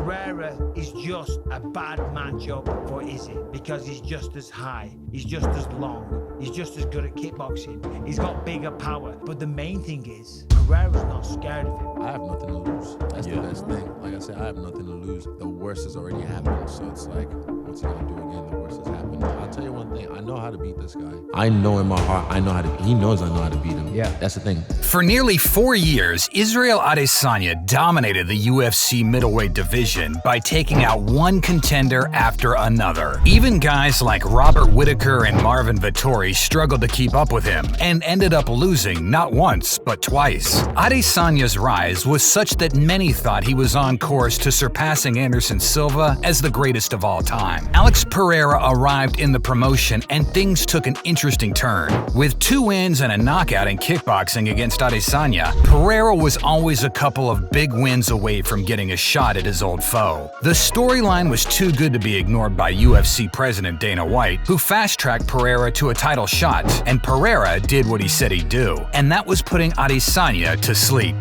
Pereira is just a bad matchup for Izzy because he's just as high, he's just as long, he's just as good at kickboxing, he's got bigger power. But the main thing is, Pereira's not scared of him. I have nothing to lose. That's the best thing. Like I said, I have nothing to lose. The worst has already happened, so it's like, what's he gonna do again? The worst has happened. I'll tell you one thing, I know how to beat this guy. I know in my heart, he knows I know how to beat him. Yeah. That's the thing. For nearly 4 years, Israel Adesanya dominated the UFC middleweight division by taking out one contender after another. Even guys like Robert Whittaker and Marvin Vettori struggled to keep up with him and ended up losing not once, but twice. Adesanya's rise was such that many thought he was on course to surpassing Anderson Silva as the greatest of all time. Alex Pereira arrived in the promotion and things took an interesting turn. With 2 wins and a knockout in kickboxing against Adesanya, Pereira was always a couple of big wins away from getting a shot at his old foe. The storyline was too good to be ignored by UFC President Dana White, who fast-tracked Pereira to a title shot, and Pereira did what he said he'd do, and that was putting Adesanya to sleep.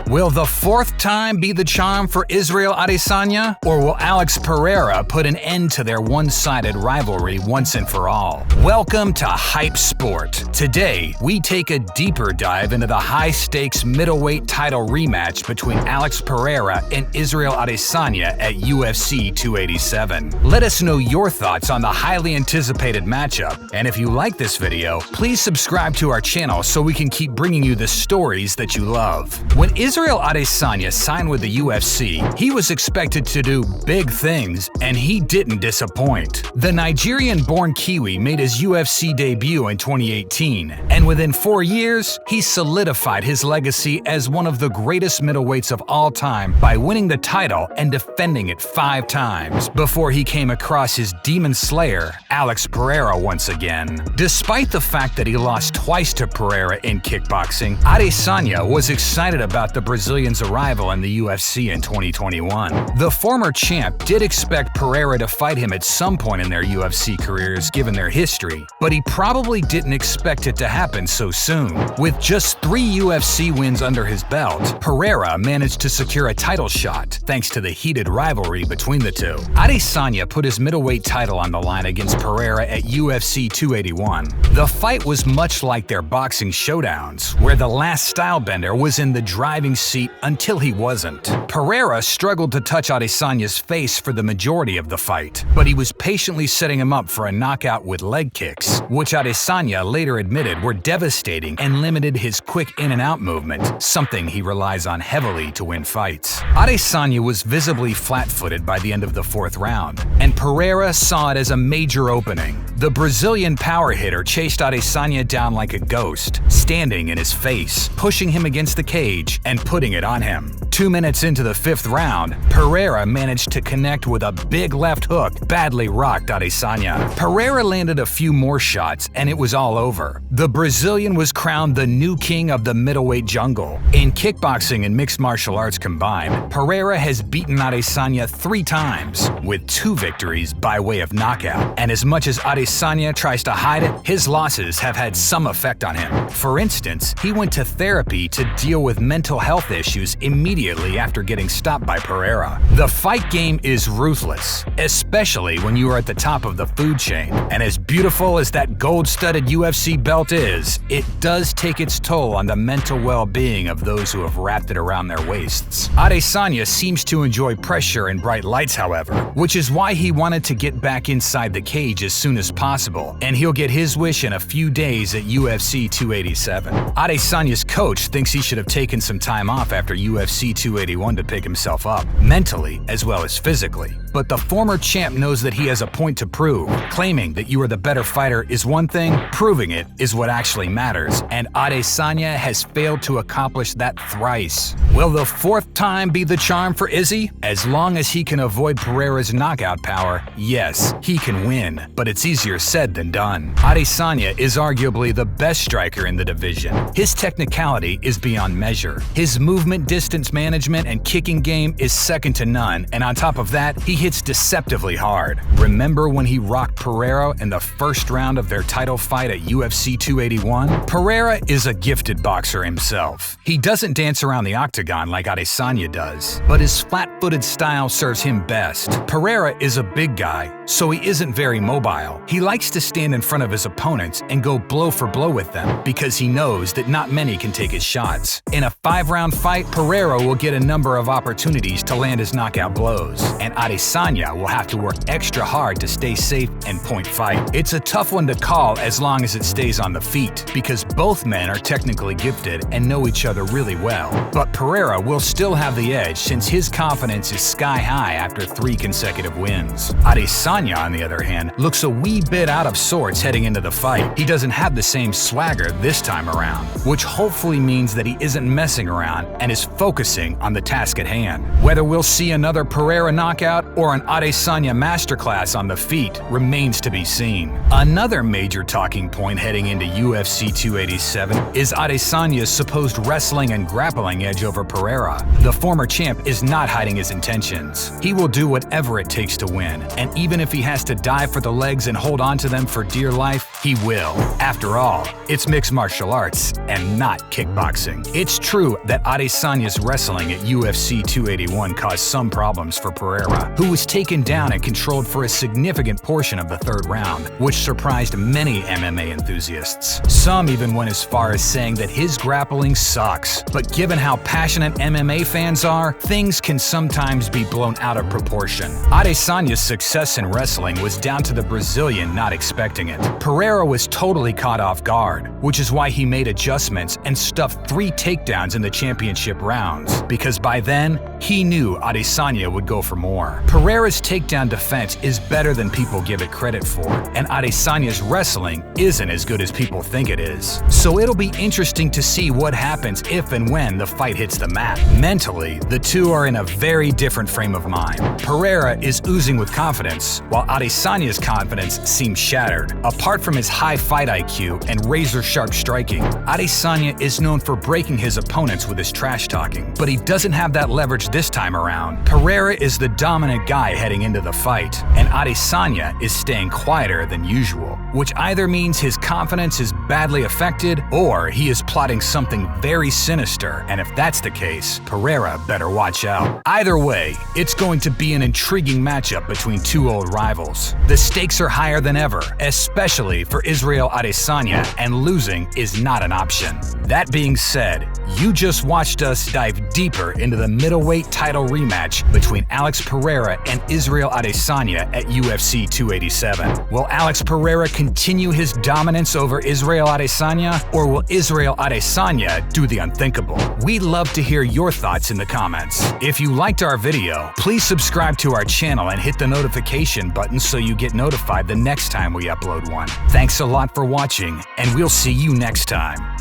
Will the 4th time be the charm for Israel Adesanya? Or will Alex Pereira put an end to their one-sided rivalry once and for all? Welcome to Hype Sport. Today, we take a deeper dive into the high-stakes middleweight title rematch between Alex Pereira and Israel Adesanya at UFC 287. Let us know your thoughts on the highly anticipated matchup, and if you like this video, please subscribe to our channel so we can keep bringing you the stories that you love. When Israel Adesanya signed with the UFC, he was expected to do big things, and he didn't disappoint. The Nigerian-born Kiwi made his UFC debut in 2018, and within 4 years, he solidified his legacy as one of the greatest middleweights of all time by winning the title and defending it 5 times, before he came across his demon slayer, Alex Pereira, once again. Despite the fact that he lost twice to Pereira in kickboxing, Adesanya was excited about the Brazilian's arrival in the UFC in 2021. The former champ did expect Pereira to fight him at some point in their UFC careers given their history, but he probably didn't expect it to happen so soon. With just 3 UFC wins under his belt, Pereira managed to secure a title shot thanks to the heated rivalry between the two. Adesanya put his middleweight title on the line against Pereira at UFC 281. The fight was much like their boxing showdowns, where the last stylebender was in the driving seat until he wasn't. Pereira struggled to touch Adesanya's face for the majority of the fight, but he was patiently setting him up for a knockout with leg kicks, which Adesanya later admitted were devastating and limited his quick in-and-out movement, something he relies on heavily to win fights. Adesanya was visibly flat-footed by the end of the 4th round, and Pereira saw it as a major opening. The Brazilian power hitter chased Adesanya down like a ghost, standing in his face, pushing him against the cage and putting it on him. 2 minutes into the 5th round, Pereira managed to connect with a big left hook, badly rocked Adesanya. Pereira landed a few more shots and it was all over. The Brazilian was crowned the new king of the middleweight jungle. In kickboxing and mixed martial arts combined, Pereira has beaten Adesanya 3 times, with 2 victories by way of knockout. And as much as Adesanya tries to hide it, his losses have had some effect on him. For instance, he went to therapy to deal with mental health issues immediately after getting stopped by Pereira. The fight game is ruthless, especially when you are at the top of the food chain. And as beautiful as that gold-studded UFC belt is, it does take its toll on the mental well-being of those who have wrapped it around their waists. Adesanya seems to enjoy pressure and bright lights, however, which is why he wanted to get back inside the cage as soon as possible, and he'll get his wish in a few days at UFC 287. Adesanya's coach thinks he should have taken some time off after UFC 281 to pick himself up, mentally as well as physically. But the former champ knows that he has a point to prove. Claiming that you are the better fighter is one thing, proving it is what actually matters, and Adesanya has failed to accomplish that thrice. Will the 4th time be the charm for Izzy? As long as he can avoid Pereira's knockout power, yes, he can win, but it's easier said than done. Adesanya is arguably the best striker in the division. His technicality is beyond measure. His movement, distance management, and kicking game is second to none, and on top of that, he hits hits deceptively hard. Remember when he rocked Pereira in the first round of their title fight at UFC 281? Pereira is a gifted boxer himself. He doesn't dance around the octagon like Adesanya does, but his flat-footed style serves him best. Pereira is a big guy, so he isn't very mobile. He likes to stand in front of his opponents and go blow for blow with them because he knows that not many can take his shots. In a 5-round fight, Pereira will get a number of opportunities to land his knockout blows, and Adesanya will have to work extra hard to stay safe and point fight. It's a tough one to call as long as it stays on the feet, because both men are technically gifted and know each other really well. But Pereira will still have the edge since his confidence is sky high after 3 consecutive wins. Adesanya, on the other hand, looks a wee bit out of sorts heading into the fight. He doesn't have the same swagger this time around, which hopefully means that he isn't messing around and is focusing on the task at hand. Whether we'll see another Pereira knockout or an Adesanya masterclass on the feet remains to be seen. Another major talking point heading into UFC 287 is Adesanya's supposed wrestling and grappling edge over Pereira. The former champ is not hiding his intentions. He will do whatever it takes to win, and even if he has to dive for the legs and hold on to them for dear life, he will. After all, it's mixed martial arts and not kickboxing. It's true that Adesanya's wrestling at UFC 281 caused some problems for Pereira, who was taken down and controlled for a significant portion of the 3rd round, which surprised many MMA enthusiasts. Some even went as far as saying that his grappling sucks, but given how passionate MMA fans are, things can sometimes be blown out of proportion. Adesanya's success in wrestling was down to the Brazilian not expecting it. Pereira was totally caught off guard, which is why he made adjustments and stuffed 3 takedowns in the championship rounds, because by then, he knew Adesanya would go for more. Pereira's takedown defense is better than people give it credit for, and Adesanya's wrestling isn't as good as people think it is. So it'll be interesting to see what happens if and when the fight hits the mat. Mentally, the two are in a very different frame of mind. Pereira is oozing with confidence, while Adesanya's confidence seems shattered. Apart from his high fight IQ and razor-sharp striking, Adesanya is known for breaking his opponents with his trash-talking, but he doesn't have that leverage this time around. Pereira is the dominant guy heading into the fight, and Adesanya is staying quieter than usual, which either means his confidence is badly affected or he is plotting something very sinister, and if that's the case, Pereira better watch out. Either way, it's going to be an intriguing matchup between 2 old rivals. The stakes are higher than ever, especially for Israel Adesanya, and losing is not an option. That being said, you just watched us dive deeper into the middleweight title rematch between Alex Pereira and Israel Adesanya at UFC 287. Will Alex Pereira continue his dominance over Israel Adesanya, or will Israel Adesanya do the unthinkable? We'd love to hear your thoughts in the comments. If you liked our video, please subscribe to our channel and hit the notification button so you get notified the next time we upload one. Thanks a lot for watching, and we'll see you next time.